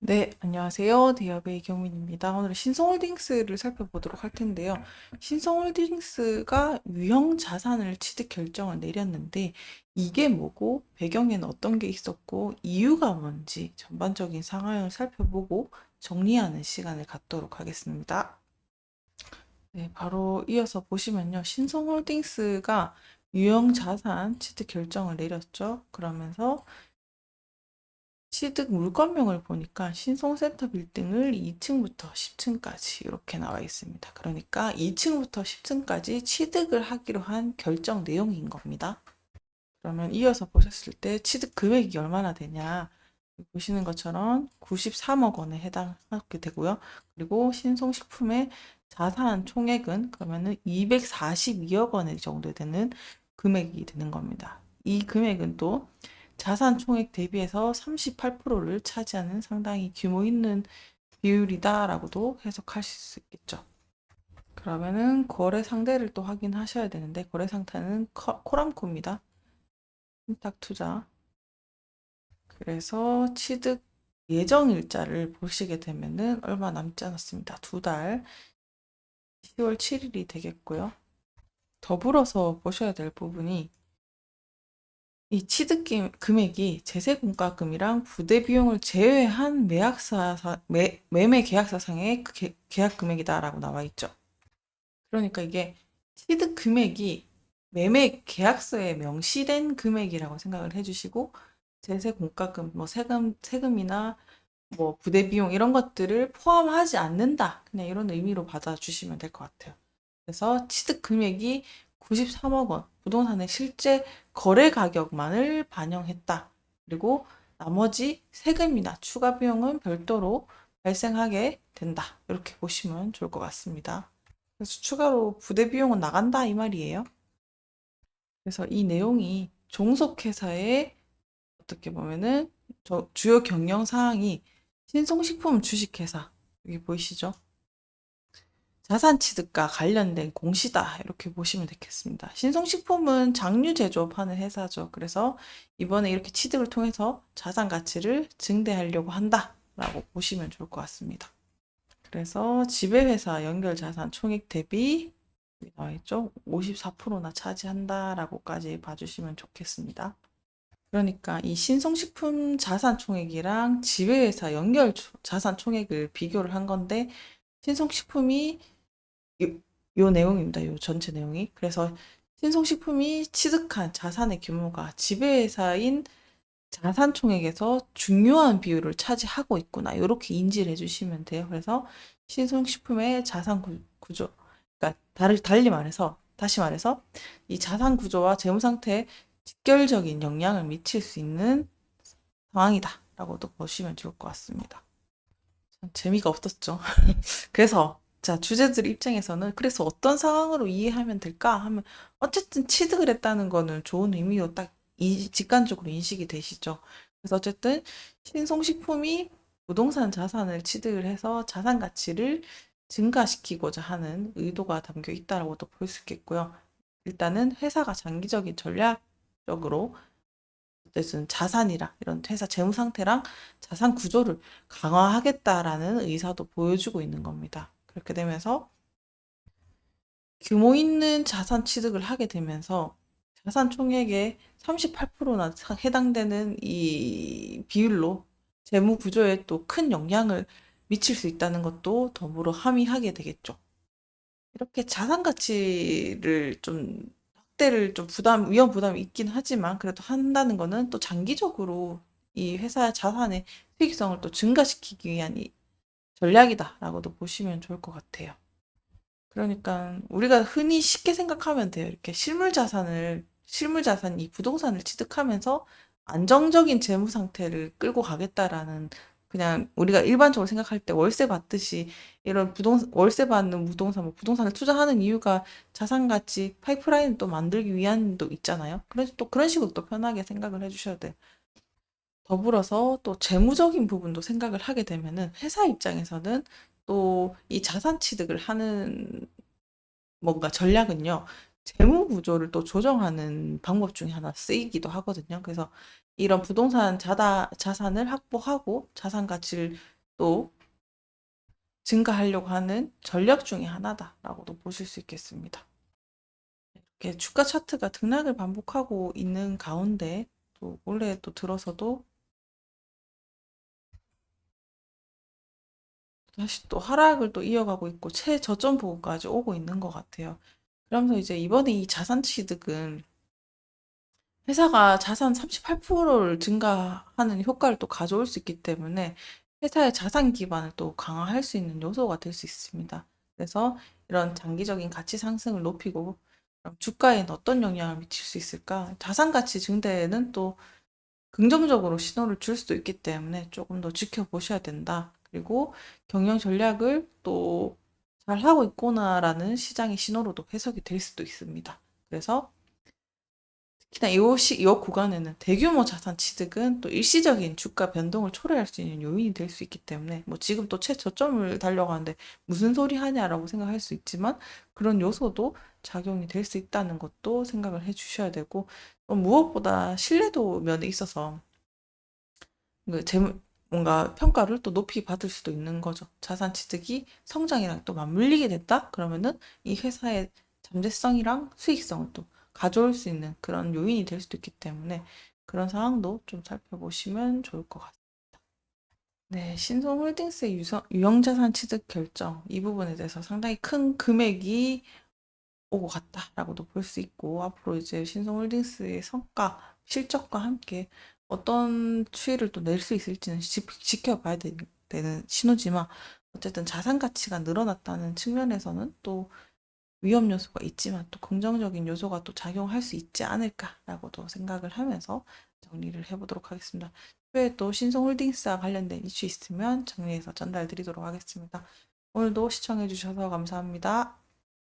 네, 안녕하세요. 대여배 이경민입니다. 오늘 신성홀딩스를 살펴보도록 할 텐데요. 신성홀딩스가 유형 자산을 취득 결정을 내렸는데 이게 뭐고 배경에는 어떤 게 있었고 이유가 뭔지 전반적인 상황을 살펴보고 정리하는 시간을 갖도록 하겠습니다. 네, 바로 이어서 보시면요. 신성홀딩스가 유형 자산 취득 결정을 내렸죠. 그러면서 취득 물건명을 보니까 신성센터 빌딩을 2층부터 10층까지 이렇게 나와 있습니다. 그러니까 2층부터 10층까지 취득을 하기로 한 결정 내용인 겁니다. 그러면 이어서 보셨을 때 취득 금액이 얼마나 되냐? 보시는 것처럼 93억 원에 해당하게 되고요. 그리고 신성식품의 자산 총액은 그러면은 242억 원 정도 되는 금액이 되는 겁니다. 이 금액은 또 자산 총액 대비해서 38%를 차지하는 상당히 규모 있는 비율이다라고도 해석하실 수 있겠죠. 그러면은 거래 상대를 또 확인하셔야 되는데 거래 상태는 코람코입니다. 신탁투자. 그래서 취득 예정 일자를 보시게 되면은 얼마 남지 않았습니다. 2달, 10월 7일이 되겠고요. 더불어서 보셔야 될 부분이 이 취득 금액이 제세공과금이랑 부대 비용을 제외한 매매 계약서상의 계약 금액이다라고 나와 있죠. 그러니까 이게 취득 금액이 매매 계약서에 명시된 금액이라고 생각을 해주시고 제세공과금, 뭐 세금이나 뭐 부대 비용 이런 것들을 포함하지 않는다. 그냥 이런 의미로 받아주시면 될 것 같아요. 그래서 취득 금액이 93억 원, 부동산의 실제 거래 가격만을 반영했다. 그리고 나머지 세금이나 추가 비용은 별도로 발생하게 된다. 이렇게 보시면 좋을 것 같습니다. 그래서 추가로 부대 비용은 나간다 이 말이에요. 그래서 이 내용이 종속회사의 어떻게 보면은 주요 경영 사항이 신성식품 주식회사 여기 보이시죠? 자산 취득과 관련된 공시다 이렇게 보시면 되겠습니다. 신성식품은 장류 제조업하는 회사죠. 그래서 이번에 이렇게 취득을 통해서 자산 가치를 증대하려고 한다라고 보시면 좋을 것 같습니다. 그래서 지배회사 연결 자산 총액 대비 여기 나와 있죠. 54%나 차지한다라고까지 봐주시면 좋겠습니다. 그러니까 이 신성식품 자산 총액이랑 지배회사 연결 자산 총액을 비교를 한 건데 신성식품이 요, 요 내용입니다. 요 전체 내용이. 그래서 신성식품이 취득한 자산의 규모가 지배회사인 자산 총액에서 중요한 비율을 차지하고 있구나. 이렇게 인지를 해주시면 돼요. 그래서 신성식품의 자산 구조, 그러니까 달리 말해서, 다시 말해서 이 자산 구조와 재무 상태에 직결적인 영향을 미칠 수 있는 상황이다라고도 보시면 좋을 것 같습니다. 재미가 없었죠. 그래서 자 주제들 입장에서는 그래서 어떤 상황으로 이해하면 될까 하면 어쨌든 취득을 했다는 거는 좋은 의미로 딱 직관적으로 인식이 되시죠. 그래서 어쨌든 신성식품이 부동산 자산을 취득을 해서 자산 가치를 증가시키고자 하는 의도가 담겨 있다라고도 볼 수 있겠고요. 일단은 회사가 장기적인 전략적으로 어쨌든 자산이랑 이런 회사 재무 상태랑 자산 구조를 강화하겠다라는 의사도 보여주고 있는 겁니다. 그렇게 되면서 규모 있는 자산 취득을 하게 되면서 자산 총액의 38%나 해당되는 이 비율로 재무 구조에 또 큰 영향을 미칠 수 있다는 것도 더불어 함의하게 되겠죠. 이렇게 자산 가치를 좀 확대를 좀 위험 부담이 있긴 하지만 그래도 한다는 거는 또 장기적으로 이 회사의 자산의 수익성을 또 증가시키기 위한 이 전략이다라고도 보시면 좋을 것 같아요. 그러니까 우리가 흔히 쉽게 생각하면 돼요. 이렇게 실물 자산, 이 부동산을 취득하면서 안정적인 재무 상태를 끌고 가겠다라는 그냥 우리가 일반적으로 생각할 때 월세 받듯이 이런 월세 받는 부동산, 뭐 부동산을 투자하는 이유가 자산 가치 파이프라인을 또 만들기 위한도 있잖아요. 그래서 또 그런 식으로 또 편하게 생각을 해주셔야 돼요. 더불어서 또 재무적인 부분도 생각을 하게 되면은 회사 입장에서는 또 이 자산 취득을 하는 뭔가 전략은요, 재무 구조를 또 조정하는 방법 중에 하나 쓰이기도 하거든요. 그래서 이런 부동산 자산을 확보하고 자산 가치를 또 증가하려고 하는 전략 중에 하나다라고도 보실 수 있겠습니다. 이렇게 주가 차트가 등락을 반복하고 있는 가운데 또 올해 또 들어서도 다시 또 하락을 또 이어가고 있고 최저점 부근까지 오고 있는 것 같아요. 그러면서 이제 이번에 이 자산 취득은 회사가 자산 38%를 증가하는 효과를 또 가져올 수 있기 때문에 회사의 자산 기반을 또 강화할 수 있는 요소가 될 수 있습니다. 그래서 이런 장기적인 가치 상승을 높이고 그럼 주가에는 어떤 영향을 미칠 수 있을까? 자산 가치 증대에는 또 긍정적으로 신호를 줄 수도 있기 때문에 조금 더 지켜보셔야 된다. 그리고 경영 전략을 또 잘하고 있구나라는 시장의 신호로도 해석이 될 수도 있습니다. 그래서 특히나 이 구간에는 대규모 자산 취득은 또 일시적인 주가 변동을 초래할 수 있는 요인이 될 수 있기 때문에 뭐 지금 또 최저점을 달려가는데 무슨 소리 하냐라고 생각할 수 있지만 그런 요소도 작용이 될 수 있다는 것도 생각을 해 주셔야 되고 무엇보다 신뢰도 면에 있어서 그 재무 뭔가 평가를 또 높이 받을 수도 있는 거죠. 자산 취득이 성장이랑 또 맞물리게 됐다? 그러면은 이 회사의 잠재성이랑 수익성을 또 가져올 수 있는 그런 요인이 될 수도 있기 때문에 그런 상황도 좀 살펴보시면 좋을 것 같습니다. 네, 신성홀딩스의 유형자산 취득 결정 이 부분에 대해서 상당히 큰 금액이 오고 갔다라고도 볼 수 있고 앞으로 이제 신성홀딩스의 성과, 실적과 함께 어떤 추이를 또 낼 수 있을지는 지켜봐야 되는 신호지만 어쨌든 자산 가치가 늘어났다는 측면에서는 또 위험 요소가 있지만 또 긍정적인 요소가 또 작용할 수 있지 않을까라고도 생각을 하면서 정리를 해보도록 하겠습니다. 후에 또 신성홀딩스와 관련된 이슈 있으면 정리해서 전달 드리도록 하겠습니다. 오늘도 시청해주셔서 감사합니다.